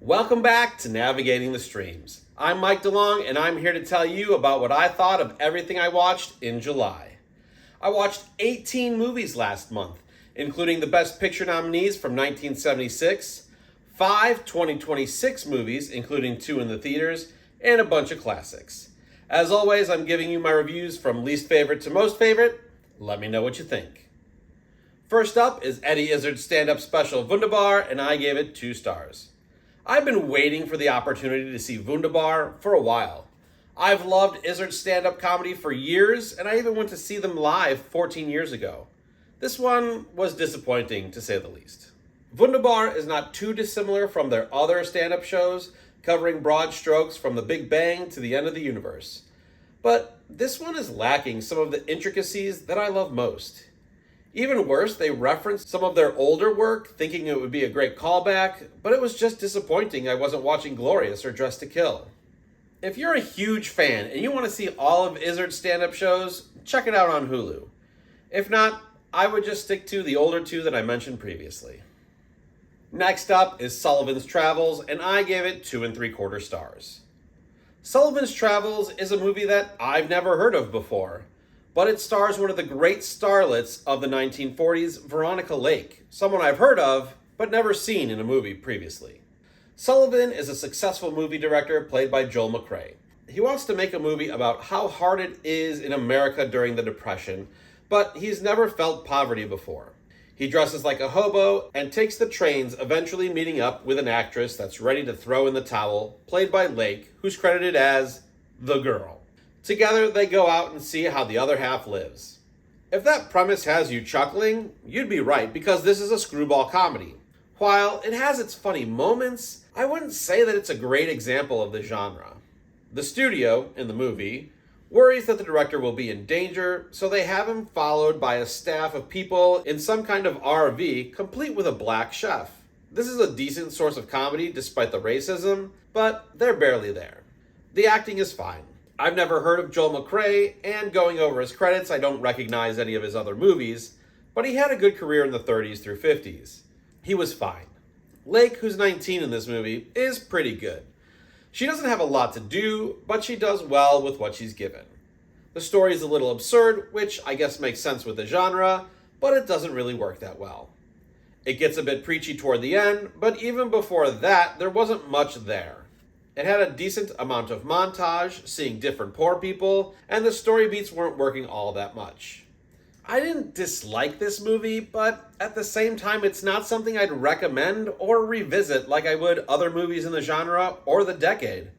Welcome back to Navigating the Streams. I'm Mike DeLong, and I'm here to tell you about what I thought of everything I watched in July. I watched 18 movies last month, including the Best Picture nominees from 1976, 5 2026 movies, including 2 in the theaters, and a bunch of classics. As always, I'm giving you my reviews from least favorite to most favorite. Let me know what you think. First up is Eddie Izzard's stand-up special Wunderbar, and I gave it 2 stars. I've been waiting for the opportunity to see Wunderbar for a while. I've loved Izzard's stand-up comedy for years, and I even went to see them live 14 years ago. This one was disappointing, to say the least. Wunderbar is not too dissimilar from their other stand-up shows, covering broad strokes from the Big Bang to the end of the universe. But this one is lacking some of the intricacies that I love most. Even worse, they referenced some of their older work, thinking it would be a great callback, but it was just disappointing I wasn't watching Glorious or Dressed to Kill. If you're a huge fan and you want to see all of Izzard's stand-up shows, check it out on Hulu. If not, I would just stick to the older 2 that I mentioned previously. Next up is Sullivan's Travels, and I gave it 2 3/4 stars. Sullivan's Travels is a movie that I've never heard of before, but it stars one of the great starlets of the 1940s, Veronica Lake, someone I've heard of, but never seen in a movie previously. Sullivan is a successful movie director played by Joel McCrea. He wants to make a movie about how hard it is in America during the Depression, but he's never felt poverty before. He dresses like a hobo and takes the trains, eventually meeting up with an actress that's ready to throw in the towel, played by Lake, who's credited as the girl. Together, they go out and see how the other half lives. If that premise has you chuckling, you'd be right, because this is a screwball comedy. While it has its funny moments, I wouldn't say that it's a great example of the genre. The studio, in the movie, worries that the director will be in danger, so they have him followed by a staff of people in some kind of RV, complete with a black chef. This is a decent source of comedy despite the racism, but they're barely there. The acting is fine. I've never heard of Joel McCrea, and going over his credits, I don't recognize any of his other movies, but he had a good career in the 30s through 50s. He was fine. Lake, who's 19 in this movie, is pretty good. She doesn't have a lot to do, but she does well with what she's given. The story is a little absurd, which I guess makes sense with the genre, but it doesn't really work that well. It gets a bit preachy toward the end, but even before that, there wasn't much there. It had a decent amount of montage, seeing different poor people, and the story beats weren't working all that much. I didn't dislike this movie, but at the same time, it's not something I'd recommend or revisit like I would other movies in the genre or the decade.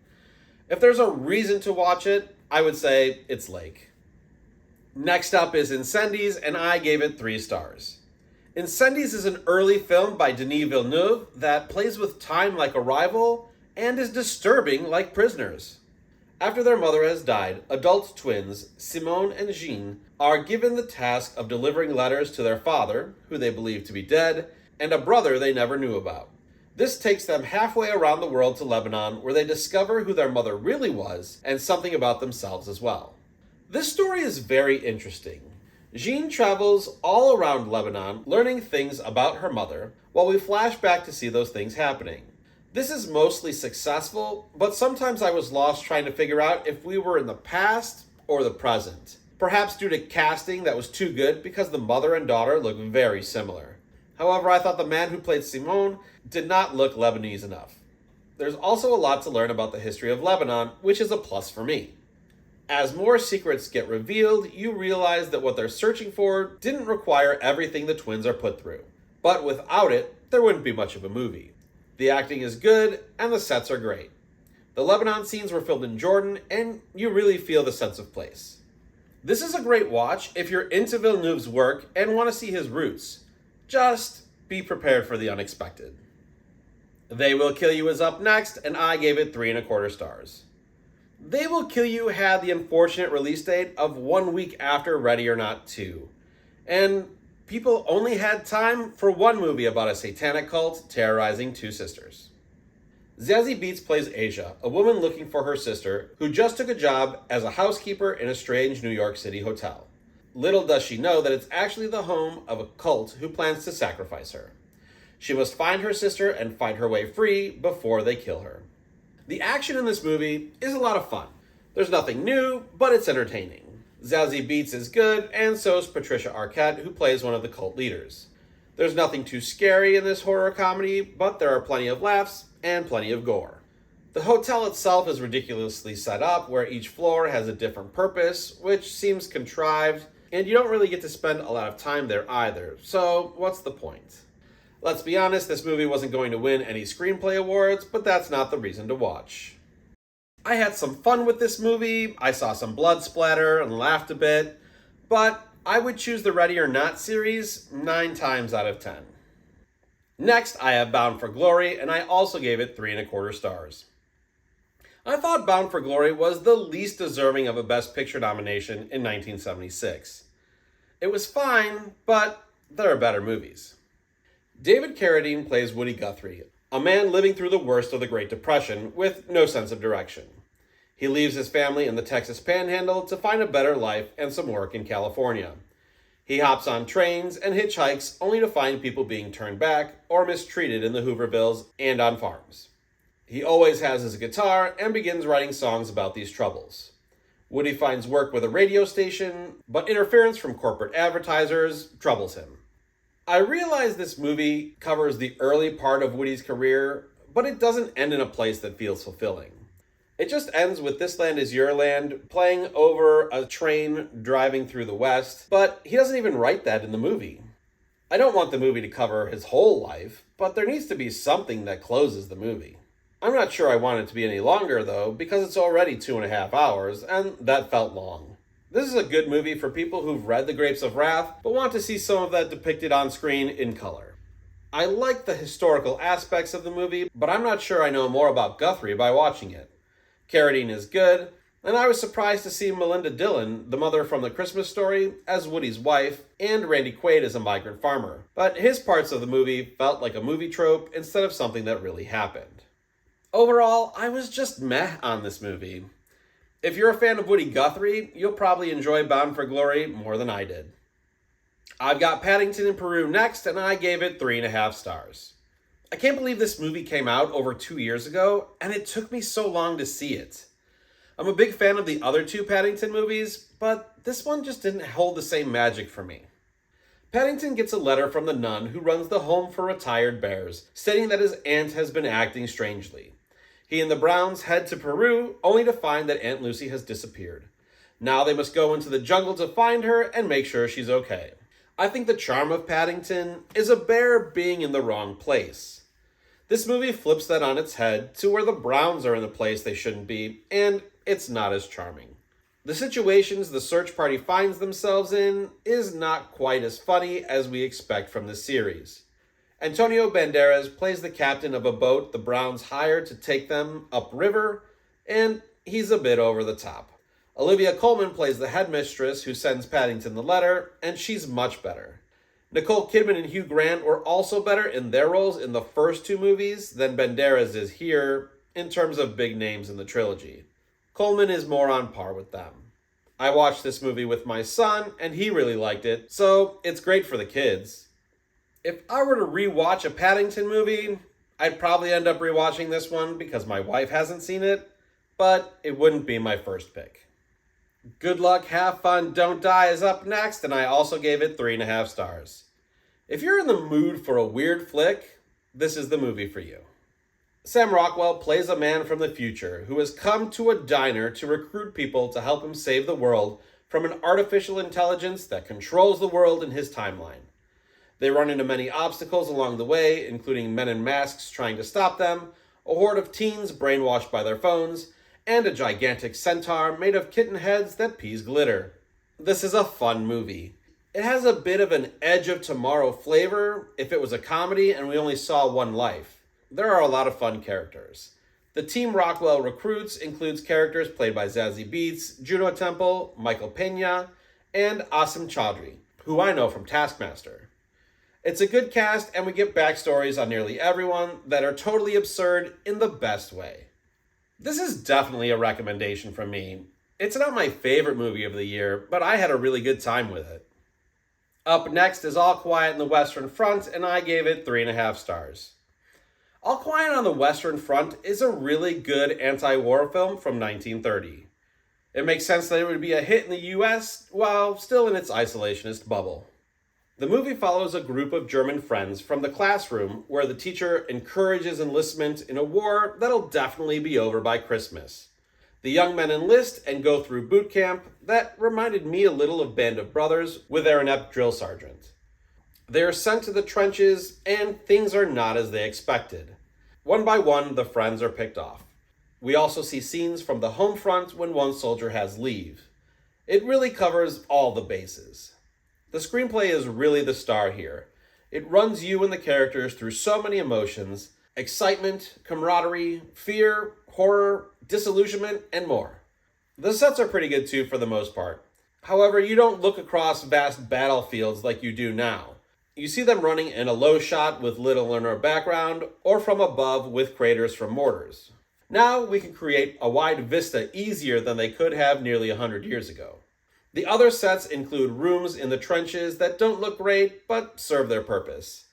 If there's a reason to watch it, I would say it's Lake. Next up is Incendies, and I gave it 3 stars. Incendies is an early film by Denis Villeneuve that plays with time like Arrival and is disturbing like Prisoners. After their mother has died, adult twins, Simone and Jean, are given the task of delivering letters to their father, who they believe to be dead, and a brother they never knew about. This takes them halfway around the world to Lebanon, where they discover who their mother really was, and something about themselves as well. This story is very interesting. Jean travels all around Lebanon, learning things about her mother, while we flash back to see those things happening. This is mostly successful, but sometimes I was lost trying to figure out if we were in the past or the present. Perhaps due to casting that was too good, because the mother and daughter look very similar. However, I thought the man who played Simone did not look Lebanese enough. There's also a lot to learn about the history of Lebanon, which is a plus for me. As more secrets get revealed, you realize that what they're searching for didn't require everything the twins are put through. But without it, there wouldn't be much of a movie. The acting is good, and the sets are great. The Lebanon scenes were filmed in Jordan, and you really feel the sense of place. This is a great watch if you're into Villeneuve's work and want to see his roots. Just be prepared for the unexpected. They Will Kill You is up next, and I gave it 3 1/4 stars. They Will Kill You had the unfortunate release date of 1 week after Ready or Not 2. And people only had time for one movie about a satanic cult terrorizing 2 sisters. Zazie Beetz plays Asia, a woman looking for her sister who just took a job as a housekeeper in a strange New York City hotel. Little does she know that it's actually the home of a cult who plans to sacrifice her. She must find her sister and fight her way free before they kill her. The action in this movie is a lot of fun. There's nothing new, but it's entertaining. Zazie Beetz is good, and so is Patricia Arquette, who plays one of the cult leaders. There's nothing too scary in this horror comedy, but there are plenty of laughs and plenty of gore. The hotel itself is ridiculously set up, where each floor has a different purpose, which seems contrived, and you don't really get to spend a lot of time there either, so what's the point? Let's be honest, this movie wasn't going to win any screenplay awards, but that's not the reason to watch. I had some fun with this movie, I saw some blood splatter and laughed a bit, but I would choose the Ready or Not series 9 times out of 10. Next, I have Bound for Glory, and I also gave it 3.25 stars. I thought Bound for Glory was the least deserving of a Best Picture nomination in 1976. It was fine, but there are better movies. David Carradine plays Woody Guthrie, a man living through the worst of the Great Depression with no sense of direction. He leaves his family in the Texas Panhandle to find a better life and some work in California. He hops on trains and hitchhikes only to find people being turned back or mistreated in the Hoovervilles and on farms. He always has his guitar and begins writing songs about these troubles. Woody finds work with a radio station, but interference from corporate advertisers troubles him. I realize this movie covers the early part of Woody's career, but it doesn't end in a place that feels fulfilling. It just ends with This Land Is Your Land playing over a train driving through the West, but he doesn't even write that in the movie. I don't want the movie to cover his whole life, but there needs to be something that closes the movie. I'm not sure I want it to be any longer though, because it's already 2.5 hours, and that felt long. This is a good movie for people who've read The Grapes of Wrath, but want to see some of that depicted on screen in color. I like the historical aspects of the movie, but I'm not sure I know more about Guthrie by watching it. Carradine is good, and I was surprised to see Melinda Dillon, the mother from The Christmas Story, as Woody's wife, and Randy Quaid as a migrant farmer. But his parts of the movie felt like a movie trope instead of something that really happened. Overall, I was just meh on this movie. If you're a fan of Woody Guthrie, you'll probably enjoy Bound for Glory more than I did. I've got Paddington in Peru next, and I gave it 3.5 stars. I can't believe this movie came out over 2 years ago, and it took me so long to see it. I'm a big fan of the other 2 Paddington movies, but this one just didn't hold the same magic for me. Paddington gets a letter from the nun who runs the home for retired bears, stating that his aunt has been acting strangely. He and the Browns head to Peru, only to find that Aunt Lucy has disappeared. Now they must go into the jungle to find her and make sure she's okay. I think the charm of Paddington is a bear being in the wrong place. This movie flips that on its head to where the Browns are in the place they shouldn't be, and it's not as charming. The situations the search party finds themselves in is not quite as funny as we expect from this series. Antonio Banderas plays the captain of a boat the Browns hired to take them upriver, and he's a bit over the top. Olivia Colman plays the headmistress who sends Paddington the letter, and she's much better. Nicole Kidman and Hugh Grant were also better in their roles in the first 2 movies than Banderas is here in terms of big names in the trilogy. Coleman is more on par with them. I watched this movie with my son, and he really liked it, so it's great for the kids. If I were to rewatch a Paddington movie, I'd probably end up rewatching this one because my wife hasn't seen it, but it wouldn't be my first pick. Good Luck, Have Fun, Don't Die is up next, and I also gave it 3.5 stars. If you're in the mood for a weird flick, this is the movie for you. Sam Rockwell plays a man from the future who has come to a diner to recruit people to help him save the world from an artificial intelligence that controls the world in his timeline. They run into many obstacles along the way, including men in masks trying to stop them, a horde of teens brainwashed by their phones, and a gigantic centaur made of kitten heads that pees glitter. This is a fun movie. It has a bit of an Edge of Tomorrow flavor if it was a comedy and we only saw one life. There are a lot of fun characters. The team Rockwell recruits includes characters played by Zazie Beetz, Juno Temple, Michael Pena, and Asim Chaudhry, who I know from Taskmaster. It's a good cast, and we get backstories on nearly everyone that are totally absurd in the best way. This is definitely a recommendation from me. It's not my favorite movie of the year, but I had a really good time with it. Up next is All Quiet on the Western Front, and I gave it 3.5 stars. All Quiet on the Western Front is a really good anti-war film from 1930. It makes sense that it would be a hit in the US while still in its isolationist bubble. The movie follows a group of German friends from the classroom where the teacher encourages enlistment in a war that'll definitely be over by Christmas. The young men enlist and go through boot camp that reminded me a little of Band of Brothers with their inept drill sergeant. They are sent to the trenches and things are not as they expected. One by one, the friends are picked off. We also see scenes from the home front when one soldier has leave. It really covers all the bases. The screenplay is really the star here. It runs you and the characters through so many emotions: excitement, camaraderie, fear, horror, disillusionment, and more. The sets are pretty good too for the most part. However, you don't look across vast battlefields like you do now. You see them running in a low shot with little in our background, or from above with craters from mortars. Now we can create a wide vista easier than they could have nearly 100 years ago. The other sets include rooms in the trenches that don't look great, but serve their purpose.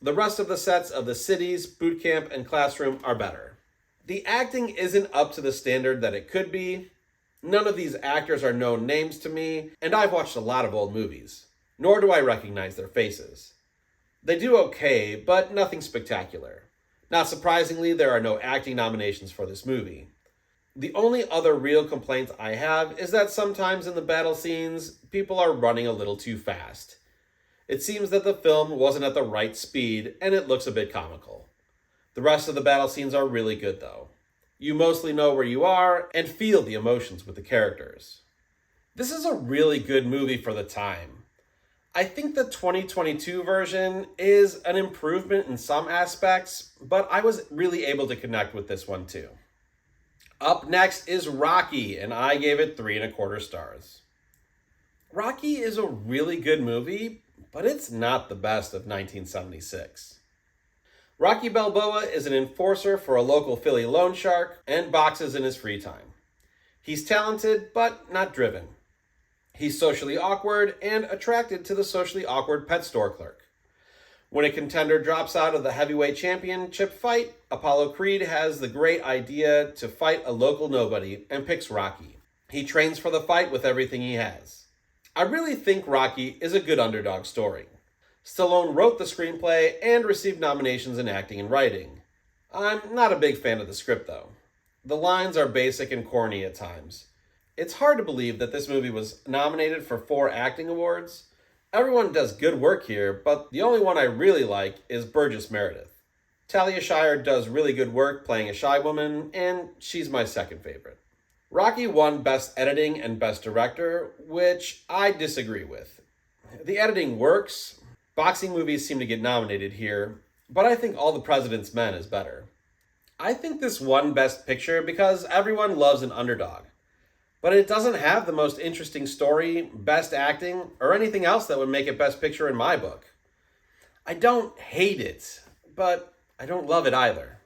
The rest of the sets of the cities, boot camp, and classroom are better. The acting isn't up to the standard that it could be. None of these actors are known names to me, and I've watched a lot of old movies, nor do I recognize their faces. They do okay, but nothing spectacular. Not surprisingly, there are no acting nominations for this movie. The only other real complaint I have is that sometimes in the battle scenes, people are running a little too fast. It seems that the film wasn't at the right speed, and it looks a bit comical. The rest of the battle scenes are really good though. You mostly know where you are, and feel the emotions with the characters. This is a really good movie for the time. I think the 2022 version is an improvement in some aspects, but I was really able to connect with this one too. Up next is Rocky, and I gave it 3.25 stars. Rocky is a really good movie, but it's not the best of 1976. Rocky Balboa is an enforcer for a local Philly loan shark and boxes in his free time. He's talented, but not driven. He's socially awkward and attracted to the socially awkward pet store clerk. When a contender drops out of the heavyweight championship fight, Apollo Creed has the great idea to fight a local nobody and picks Rocky. He trains for the fight with everything he has. I really think Rocky is a good underdog story. Stallone wrote the screenplay and received nominations in acting and writing. I'm not a big fan of the script though. The lines are basic and corny at times. It's hard to believe that this movie was nominated for 4 acting awards. Everyone does good work here, but the only one I really like is Burgess Meredith. Talia Shire does really good work playing a shy woman, and she's my second favorite. Rocky won Best Editing and Best Director, which I disagree with. The editing works. Boxing movies seem to get nominated here, but I think All the President's Men is better. I think this won Best Picture because everyone loves an underdog. But it doesn't have the most interesting story, best acting, or anything else that would make it Best Picture in my book. I don't hate it, but I don't love it either.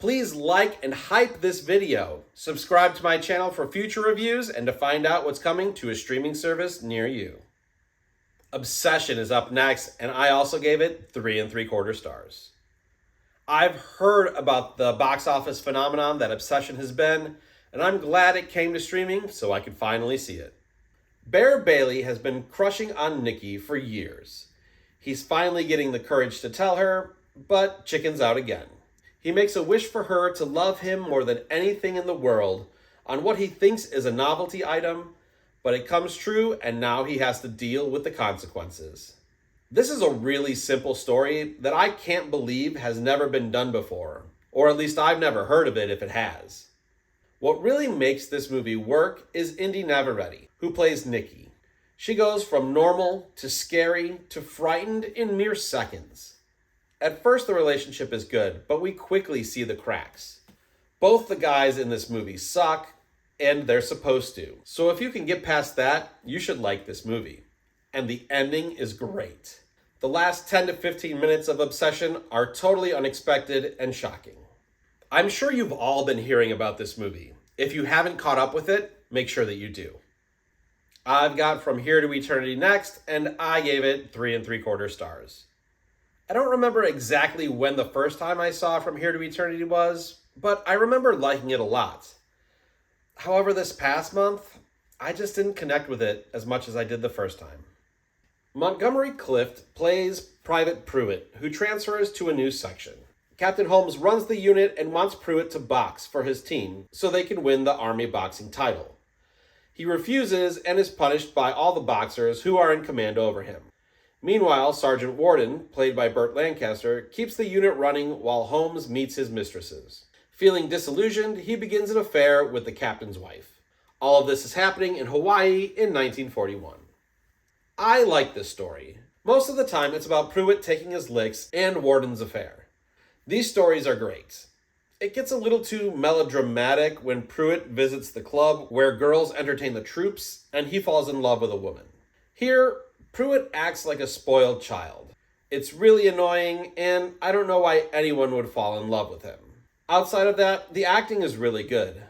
Please like and hype this video. Subscribe to my channel for future reviews and to find out what's coming to a streaming service near you. Obsession is up next, and I also gave it 3.75 stars. I've heard about the box office phenomenon that Obsession has been, and I'm glad it came to streaming so I could finally see it. Bear Bailey has been crushing on Nikki for years. He's finally getting the courage to tell her, but chickens out again. He makes a wish for her to love him more than anything in the world on what he thinks is a novelty item, but it comes true and now he has to deal with the consequences. This is a really simple story that I can't believe has never been done before, or at least I've never heard of it if it has. What really makes this movie work is Indy Navarrete, who plays Nikki. She goes from normal to scary to frightened in mere seconds. At first the relationship is good, but we quickly see the cracks. Both the guys in this movie suck, and they're supposed to. So if you can get past that, you should like this movie. And the ending is great. The last 10 to 15 minutes of Obsession are totally unexpected and shocking. I'm sure you've all been hearing about this movie. If you haven't caught up with it, make sure that you do. I've got From Here to Eternity Next, and I gave it 3 3/4 stars. I don't remember exactly when the first time I saw From Here to Eternity was, but I remember liking it a lot. However, this past month, I just didn't connect with it as much as I did the first time. Montgomery Clift plays Private Pruitt, who transfers to a new section. Captain Holmes runs the unit and wants Pruitt to box for his team so they can win the Army boxing title. He refuses and is punished by all the boxers who are in command over him. Meanwhile, Sergeant Warden, played by Burt Lancaster, keeps the unit running while Holmes meets his mistresses. Feeling disillusioned, he begins an affair with the captain's wife. All of this is happening in Hawaii in 1941. I like this story. Most of the time, it's about Pruitt taking his licks and Warden's affair. These stories are great. It gets a little too melodramatic when Pruitt visits the club where girls entertain the troops and he falls in love with a woman. Here, Pruitt acts like a spoiled child. It's really annoying, and I don't know why anyone would fall in love with him. Outside of that, the acting is really good.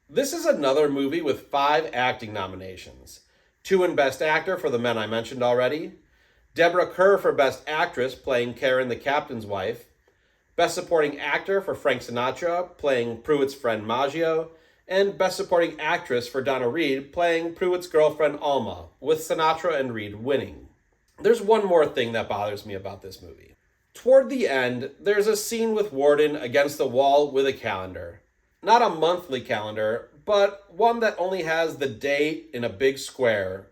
This is another movie with 5 acting nominations. 2 in Best Actor for the men I mentioned already, Deborah Kerr for Best Actress playing Karen the captain's wife, Best Supporting Actor for Frank Sinatra playing Pruitt's friend Maggio, and Best Supporting Actress for Donna Reed playing Pruitt's girlfriend Alma, with Sinatra and Reed winning. There's one more thing that bothers me about this movie. Toward the end, there's a scene with Warden against the wall with a calendar. Not a monthly calendar, but one that only has the date in a big square.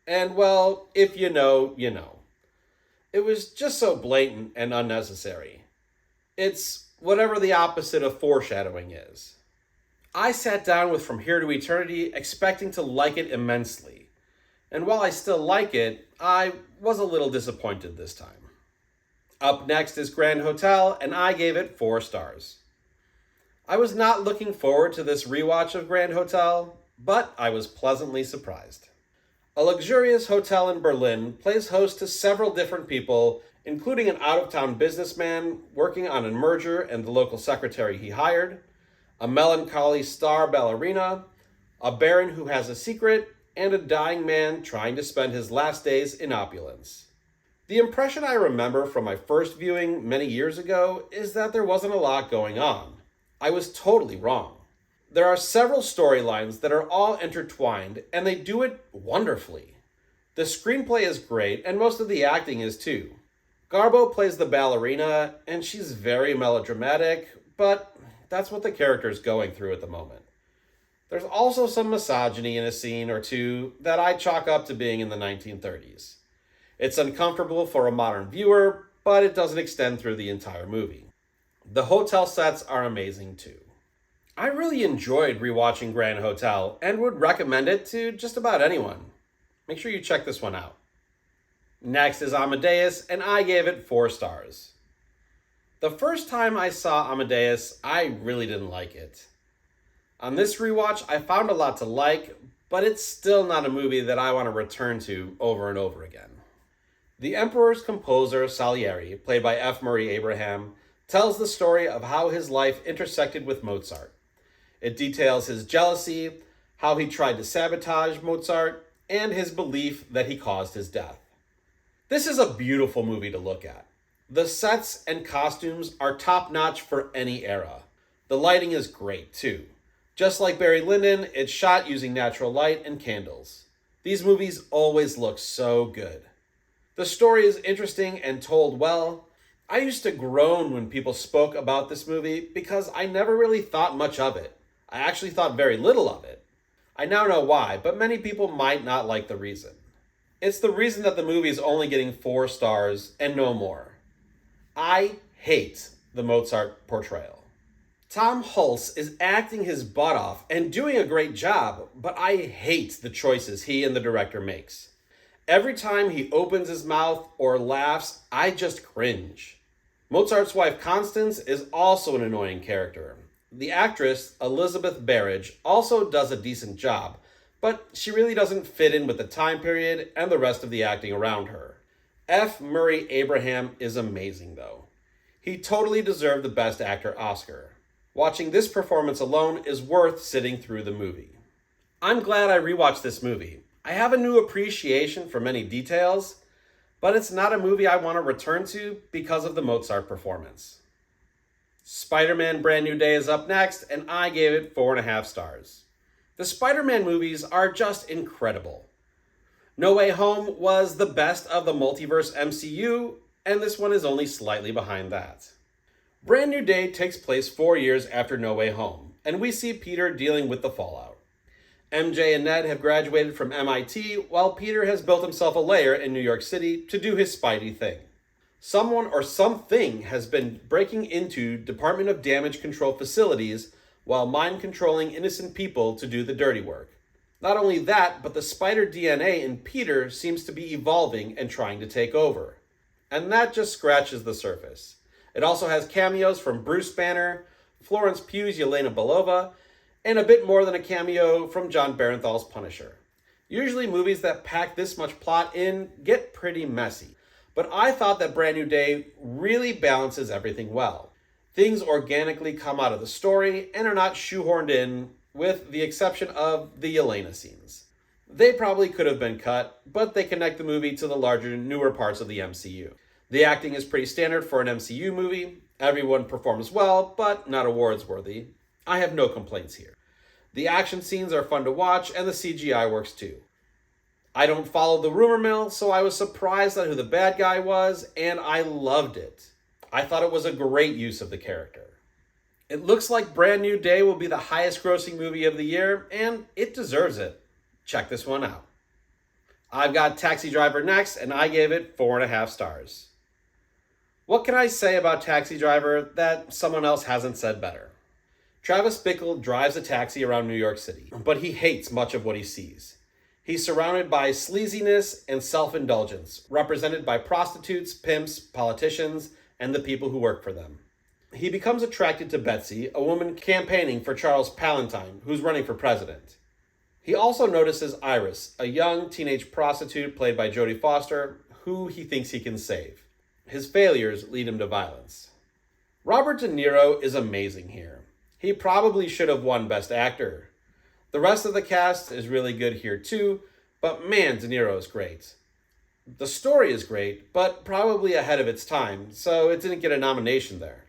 And well, if you know, you know. It was just so blatant and unnecessary. It's whatever the opposite of foreshadowing is. I sat down with From Here to Eternity expecting to like it immensely. And while I still like it, I was a little disappointed this time. Up next is Grand Hotel, and I gave it 4 stars. I was not looking forward to this rewatch of Grand Hotel, but I was pleasantly surprised. A luxurious hotel in Berlin plays host to several different people, including an out-of-town businessman working on a merger and the local secretary he hired, a melancholy star ballerina, a baron who has a secret, and a dying man trying to spend his last days in opulence. The impression I remember from my first viewing many years ago is that there wasn't a lot going on. I was totally wrong. There are several storylines that are all intertwined, and they do it wonderfully. The screenplay is great, and most of the acting is too. Garbo plays the ballerina, and she's very melodramatic, but that's what the character is going through at the moment. There's also some misogyny in a scene or two that I chalk up to being in the 1930s. It's uncomfortable for a modern viewer, but it doesn't extend through the entire movie. The hotel sets are amazing too. I really enjoyed rewatching Grand Hotel and would recommend it to just about anyone. Make sure you check this one out. Next is Amadeus, and I gave it 4 stars. The first time I saw Amadeus, I really didn't like it. On this rewatch, I found a lot to like, but it's still not a movie that I want to return to over and over again. The Emperor's composer, Salieri, played by F. Murray Abraham, tells the story of how his life intersected with Mozart. It details his jealousy, how he tried to sabotage Mozart, and his belief that he caused his death. This is a beautiful movie to look at. The sets and costumes are top-notch for any era. The lighting is great, too. Just like Barry Lyndon, it's shot using natural light and candles. These movies always look so good. The story is interesting and told well. I used to groan when people spoke about this movie because I never really thought much of it. I actually thought very little of it. I now know why, but many people might not like the reason. It's the reason that the movie is only getting 4 stars and no more. I hate the Mozart portrayal. Tom Hulce is acting his butt off and doing a great job, but I hate the choices he and the director makes. Every time he opens his mouth or laughs, I just cringe. Mozart's wife Constance is also an annoying character. The actress, Elizabeth Barrage, also does a decent job, but she really doesn't fit in with the time period and the rest of the acting around her. F. Murray Abraham is amazing, though. He totally deserved the Best Actor Oscar. Watching this performance alone is worth sitting through the movie. I'm glad I rewatched this movie. I have a new appreciation for many details, but it's not a movie I want to return to because of the Mozart performance. Spider-Man Brand New Day is up next, and I gave it 4.5 stars. The Spider-Man movies are just incredible. No Way Home was the best of the multiverse MCU, and this one is only slightly behind that. Brand New Day takes place 4 years after No Way Home, and we see Peter dealing with the fallout. MJ and Ned have graduated from MIT, while Peter has built himself a lair in New York City to do his Spidey thing. Someone or something has been breaking into Department of Damage Control facilities while mind-controlling innocent people to do the dirty work. Not only that, but the spider DNA in Peter seems to be evolving and trying to take over. And that just scratches the surface. It also has cameos from Bruce Banner, Florence Pugh's Yelena Belova, and a bit more than a cameo from John Barenthal's Punisher. Usually movies that pack this much plot in get pretty messy. But I thought that Brand New Day really balances everything well. Things organically come out of the story and are not shoehorned in, with the exception of the Yelena scenes. They probably could have been cut, but they connect the movie to the larger, newer parts of the MCU. The acting is pretty standard for an MCU movie. Everyone performs well, but not awards worthy. I have no complaints here. The action scenes are fun to watch, and the CGI works too. I don't follow the rumor mill, so I was surprised at who the bad guy was, and I loved it. I thought it was a great use of the character. It looks like Brand New Day will be the highest grossing movie of the year, and it deserves it. Check this one out. I've got Taxi Driver next, and I gave it 4.5 stars. What can I say about Taxi Driver that someone else hasn't said better? Travis Bickle drives a taxi around New York City, but he hates much of what he sees. He's surrounded by sleaziness and self-indulgence, represented by prostitutes, pimps, politicians, and the people who work for them. He becomes attracted to Betsy, a woman campaigning for Charles Palantine, who's running for president. He also notices Iris, a young teenage prostitute played by Jodie Foster, who he thinks he can save. His failures lead him to violence. Robert De Niro is amazing here. He probably should have won Best Actor. The rest of the cast is really good here too, but man, De Niro is great. The story is great, but probably ahead of its time, so it didn't get a nomination there.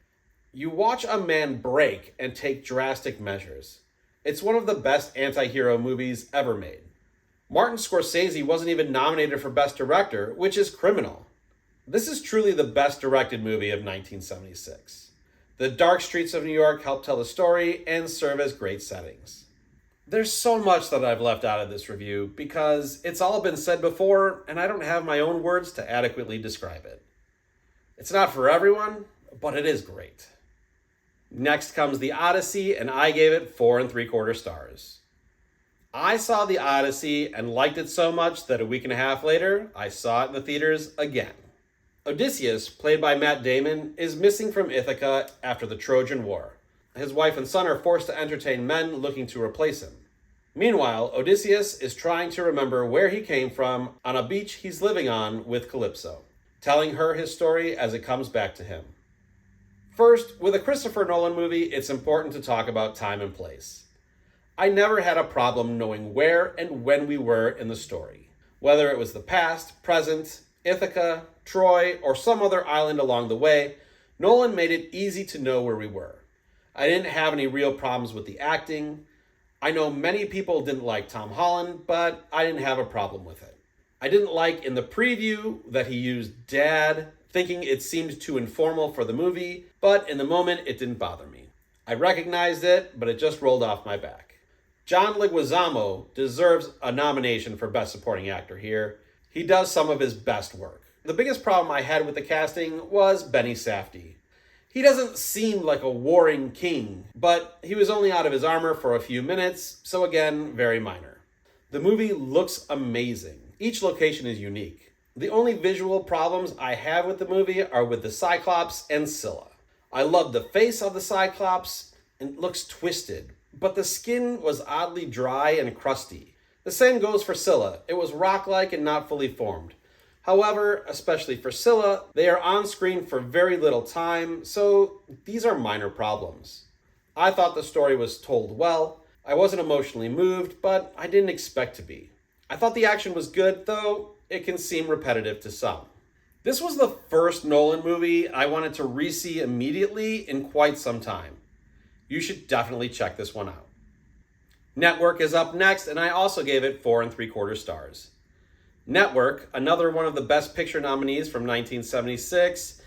You watch a man break and take drastic measures. It's one of the best anti-hero movies ever made. Martin Scorsese wasn't even nominated for Best Director, which is criminal. This is truly the best directed movie of 1976. The dark streets of New York help tell the story and serve as great settings. There's so much that I've left out of this review because it's all been said before and I don't have my own words to adequately describe it. It's not for everyone, but it is great. Next comes The Odyssey, and I gave it 4.75 stars. I saw The Odyssey and liked it so much that a week and a half later, I saw it in the theaters again. Odysseus, played by Matt Damon, is missing from Ithaca after the Trojan War. His wife and son are forced to entertain men looking to replace him. Meanwhile, Odysseus is trying to remember where he came from on a beach he's living on with Calypso, telling her his story as it comes back to him. First, with a Christopher Nolan movie, it's important to talk about time and place. I never had a problem knowing where and when we were in the story, whether it was the past, present, Ithaca, Troy, or some other island along the way. Nolan made it easy to know where we were. I didn't have any real problems with the acting. I know many people didn't like Tom Holland, but I didn't have a problem with it. I didn't like in the preview that he used dad, thinking it seemed too informal for the movie, but in the moment it didn't bother me. I recognized it, but it just rolled off my back. John Leguizamo deserves a nomination for Best Supporting Actor here. He does some of his best work. The biggest problem I had with the casting was Benny Safdie. He doesn't seem like a warring king, but he was only out of his armor for a few minutes, so again, very minor. The movie looks amazing. Each location is unique. The only visual problems I have with the movie are with the Cyclops and Scylla. I love the face of the Cyclops, and it looks twisted, but the skin was oddly dry and crusty. The same goes for Scylla. It was rock-like and not fully formed. However, especially for Scylla, they are on screen for very little time, so these are minor problems. I thought the story was told well. I wasn't emotionally moved, but I didn't expect to be. I thought the action was good, though it can seem repetitive to some. This was the first Nolan movie I wanted to re-see immediately in quite some time. You should definitely check this one out. Network is up next, and I also gave it 4.75 stars. Network, another one of the Best Picture nominees from 1976,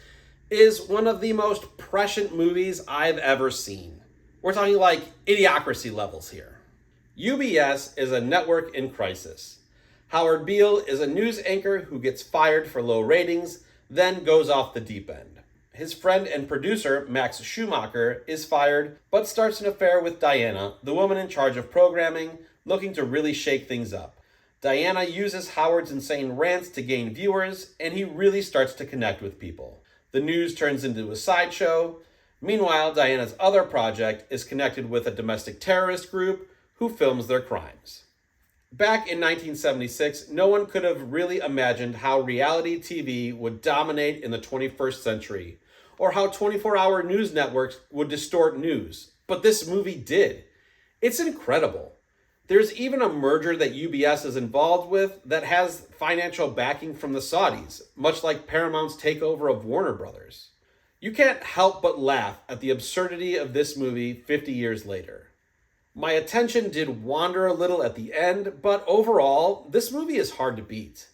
is one of the most prescient movies I've ever seen. We're talking like Idiocracy levels here. UBS is a network in crisis. Howard Beale is a news anchor who gets fired for low ratings, then goes off the deep end. His friend and producer, Max Schumacher, is fired, but starts an affair with Diana, the woman in charge of programming, looking to really shake things up. Diana uses Howard's insane rants to gain viewers, and he really starts to connect with people. The news turns into a sideshow. Meanwhile, Diana's other project is connected with a domestic terrorist group who films their crimes. Back in 1976, no one could have really imagined how reality TV would dominate in the 21st century, or how 24-hour news networks would distort news. But this movie did. It's incredible. There's even a merger that UBS is involved with that has financial backing from the Saudis, much like Paramount's takeover of Warner Brothers. You can't help but laugh at the absurdity of this movie 50 years later. My attention did wander a little at the end, but overall, this movie is hard to beat.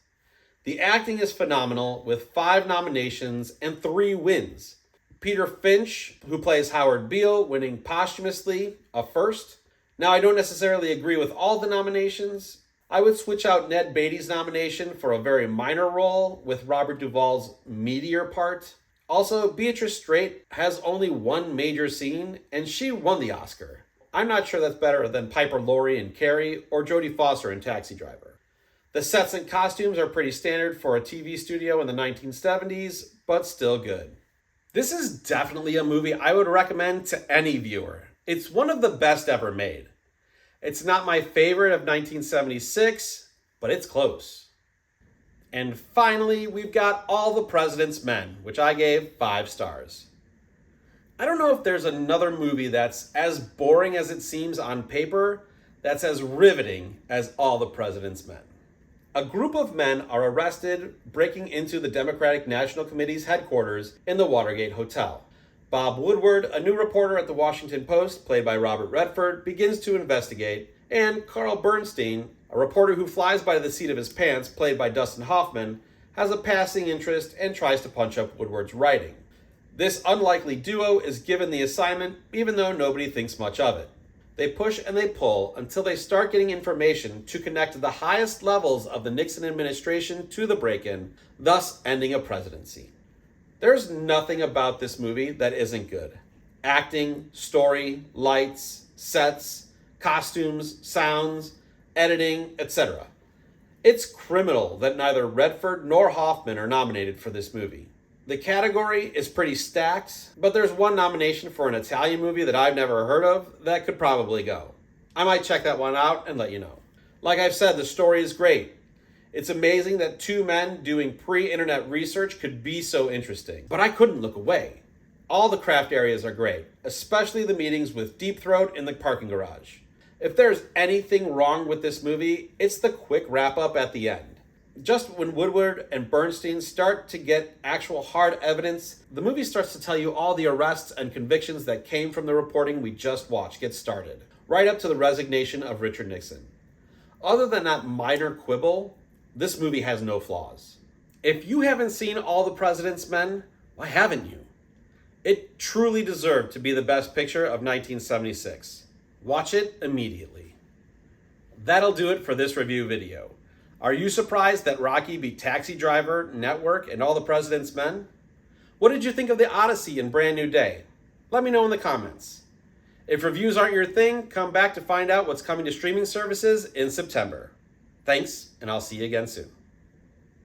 The acting is phenomenal, with 5 nominations and 3 wins. Peter Finch, who plays Howard Beale, winning posthumously, a first. Now, I don't necessarily agree with all the nominations. I would switch out Ned Beatty's nomination for a very minor role, with Robert Duvall's meatier part. Also, Beatrice Straight has only one major scene, and she won the Oscar. I'm not sure that's better than Piper Laurie in Carrie or Jodie Foster in Taxi Driver. The sets and costumes are pretty standard for a TV studio in the 1970s, but still good. This is definitely a movie I would recommend to any viewer. It's one of the best ever made. It's not my favorite of 1976, but it's close. And finally, we've got All the President's Men, which I gave 5 stars. I don't know if there's another movie that's as boring as it seems on paper, that's as riveting as All the President's Men. A group of men are arrested breaking into the Democratic National Committee's headquarters in the Watergate Hotel. Bob Woodward, a new reporter at the Washington Post, played by Robert Redford, begins to investigate, and Carl Bernstein, a reporter who flies by the seat of his pants, played by Dustin Hoffman, has a passing interest and tries to punch up Woodward's writing. This unlikely duo is given the assignment, even though nobody thinks much of it. They push and they pull until they start getting information to connect the highest levels of the Nixon administration to the break-in, thus ending a presidency. There's nothing about this movie that isn't good. Acting, story, lights, sets, costumes, sounds, editing, etc. It's criminal that neither Redford nor Hoffman are nominated for this movie. The category is pretty stacked, but there's one nomination for an Italian movie that I've never heard of that could probably go. I might check that one out and let you know. Like I've said, the story is great. It's amazing that 2 men doing pre-internet research could be so interesting, but I couldn't look away. All the craft areas are great, especially the meetings with Deep Throat in the parking garage. If there's anything wrong with this movie, it's the quick wrap-up at the end. Just when Woodward and Bernstein start to get actual hard evidence, the movie starts to tell you all the arrests and convictions that came from the reporting we just watched get started, right up to the resignation of Richard Nixon. Other than that minor quibble, this movie has no flaws. If you haven't seen All the President's Men, why haven't you? It truly deserved to be the best picture of 1976. Watch it immediately. That'll do it for this review video. Are you surprised that Rocky beat Taxi Driver, Network, and All the President's Men? What did you think of the Odyssey and Brand New Day? Let me know in the comments. If reviews aren't your thing, come back to find out what's coming to streaming services in September. Thanks, and I'll see you again soon.